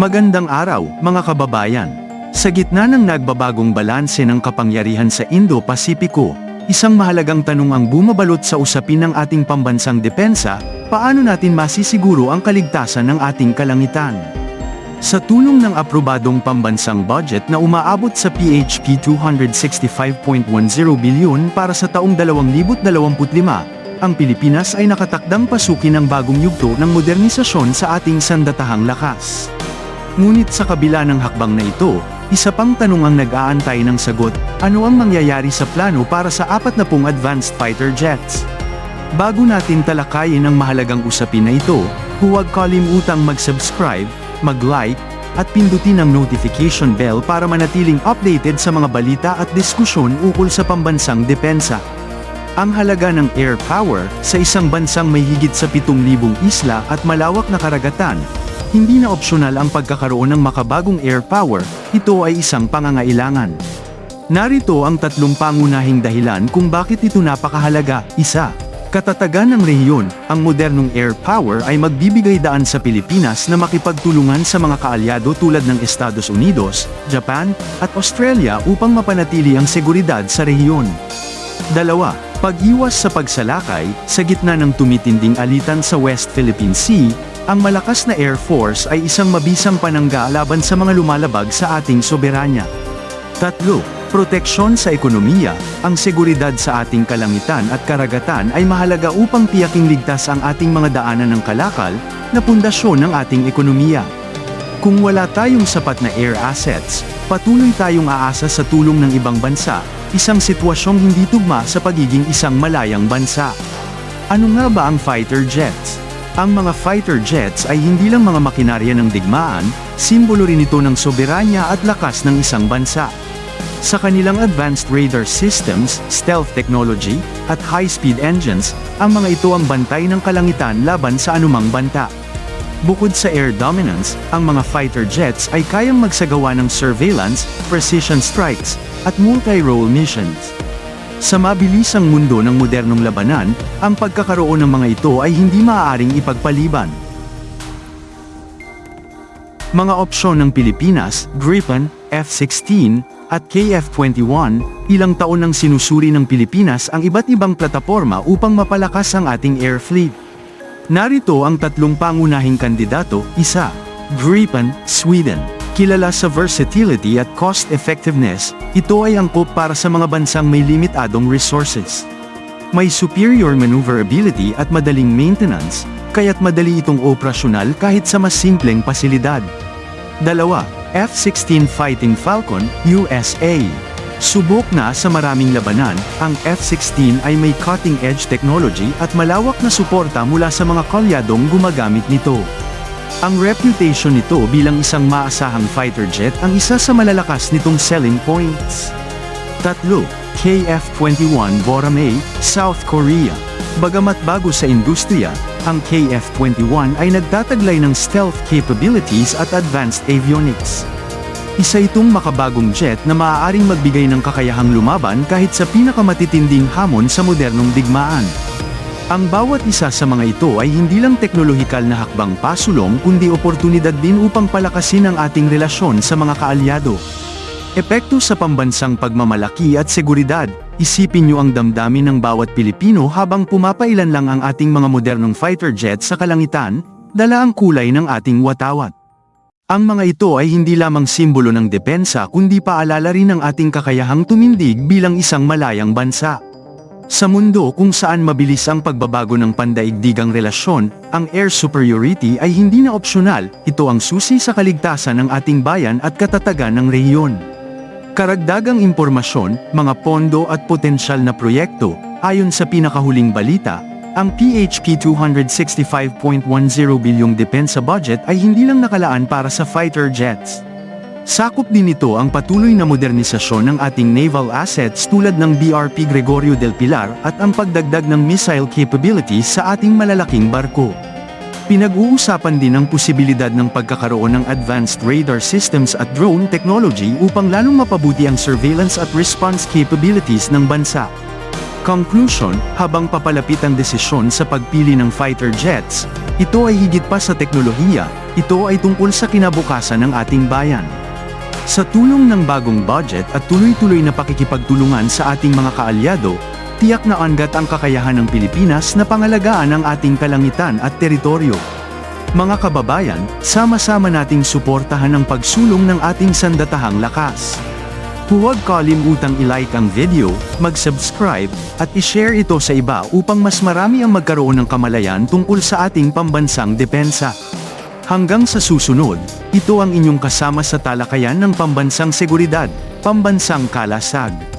Magandang araw, mga kababayan. Sa gitna ng nagbabagong balanse ng kapangyarihan sa Indo-Pasipiko, isang mahalagang tanong ang bumabalot sa usapin ng ating pambansang depensa: paano natin masisiguro ang kaligtasan ng ating kalangitan? Sa tulong ng aprobadong pambansang budget na umaabot sa PHP 265.10 bilyon para sa taong 2025, ang Pilipinas ay nakatakdang pasukin ang bagong yugto ng modernisasyon sa ating sandatahang lakas. Ngunit sa kabila ng hakbang na ito, isa pang tanong ang nag-aantay ng sagot: ano ang mangyayari sa plano para sa 40 advanced fighter jets? Bago natin talakayin ang mahalagang usapin na ito, huwag kalimutang mag-subscribe, mag-like, at pindutin ang notification bell para manatiling updated sa mga balita at diskusyon ukol sa pambansang depensa. Ang halaga ng air power sa isang bansang may higit sa 7,000 isla at malawak na karagatan. Hindi na opsyonal ang pagkakaroon ng makabagong air power, ito ay isang pangangailangan. Narito ang 3 pangunahing dahilan kung bakit ito napakahalaga. 1. Katatagan ng rehiyon. Ang modernong air power ay magbibigay daan sa Pilipinas na makipagtulungan sa mga kaalyado tulad ng Estados Unidos, Japan, at Australia upang mapanatili ang seguridad sa rehiyon. 2. Pag-iwas sa pagsalakay. Sa gitna ng tumitinding alitan sa West Philippine Sea, ang malakas na Air Force ay isang mabisang panangga laban sa mga lumalabag sa ating soberanya. 3. Proteksyon sa ekonomiya. Ang seguridad sa ating kalangitan at karagatan ay mahalaga upang tiyaking ligtas ang ating mga daanan ng kalakal, na pundasyon ng ating ekonomiya. Kung wala tayong sapat na air assets, patuloy tayong aasa sa tulong ng ibang bansa, isang sitwasyong hindi tugma sa pagiging isang malayang bansa. Ano nga ba ang fighter jets? Ang mga fighter jets ay hindi lang mga makinarya ng digmaan, simbolo rin ito ng soberanya at lakas ng isang bansa. Sa kanilang advanced radar systems, stealth technology, at high-speed engines, ang mga ito ang bantay ng kalangitan laban sa anumang banta. Bukod sa air dominance, ang mga fighter jets ay kayang magsagawa ng surveillance, precision strikes, at multi-role missions. Sa mabilisang mundo ng modernong labanan, ang pagkakaroon ng mga ito ay hindi maaaring ipagpaliban. Mga opsyon ng Pilipinas: Gripen, F-16, at KF-21. Ilang taon nang sinusuri ng Pilipinas ang iba't ibang plataporma upang mapalakas ang ating air fleet. Narito ang 3 pangunahing kandidato. 1. Gripen, Sweden. Kilala sa versatility at cost-effectiveness, ito ay angkop para sa mga bansang may limitadong resources. May superior maneuverability at madaling maintenance, kaya't madali itong operasyonal kahit sa mas simpleng pasilidad. 2. F-16 Fighting Falcon, USA. Subok na sa maraming labanan, ang F-16 ay may cutting-edge technology at malawak na suporta mula sa mga kalyadong gumagamit nito. Ang reputation nito bilang isang maasahang fighter jet ang isa sa malalakas nitong selling points. 3. KF-21 Boramae, South Korea. Bagamat bago sa industriya, ang KF-21 ay nagtataglay ng stealth capabilities at advanced avionics. Isa itong makabagong jet na maaaring magbigay ng kakayahang lumaban kahit sa pinakamatitinding hamon sa modernong digmaan. Ang bawat isa sa mga ito ay hindi lang teknolohikal na hakbang pasulong kundi oportunidad din upang palakasin ang ating relasyon sa mga kaalyado. Epekto sa pambansang pagmamalaki at seguridad. Isipin niyo ang damdamin ng bawat Pilipino habang pumapailan lang ang ating mga modernong fighter jets sa kalangitan, dala ang kulay ng ating watawat. Ang mga ito ay hindi lamang simbolo ng depensa kundi paalala rin ng ating kakayahang tumindig bilang isang malayang bansa. Sa mundo kung saan mabilis ang pagbabago ng pandaigdigang relasyon, ang air superiority ay hindi na opsyonal, ito ang susi sa kaligtasan ng ating bayan at katatagan ng rehiyon. Karagdagang impormasyon, mga pondo at potensyal na proyekto. Ayon sa pinakahuling balita, ang PHP 265.10 bilyong depensa budget ay hindi lang nakalaan para sa fighter jets. Sakop din ito ang patuloy na modernisasyon ng ating naval assets tulad ng BRP Gregorio del Pilar at ang pagdagdag ng missile capabilities sa ating malalaking barko. Pinag-uusapan din ang posibilidad ng pagkakaroon ng advanced radar systems at drone technology upang lalong mapabuti ang surveillance at response capabilities ng bansa. Conclusion, habang papalapit ang desisyon sa pagpili ng fighter jets, Ito ay higit pa sa teknolohiya, ito ay tungkol sa kinabukasan ng ating bayan. Sa tulong ng bagong budget at tuloy-tuloy na pakikipagtulungan sa ating mga kaalyado, tiyak na angat ang kakayahan ng Pilipinas na pangalagaan ang ating kalangitan at teritoryo. Mga kababayan, sama-sama nating suportahan ang pagsulong ng ating sandatahang lakas. Huwag kalimutang i-like ang video, mag-subscribe, at i-share ito sa iba upang mas marami ang magkaroon ng kamalayan tungkol sa ating pambansang depensa. Hanggang sa susunod, ito ang inyong kasama sa talakayan ng pambansang seguridad, pambansang kalasag.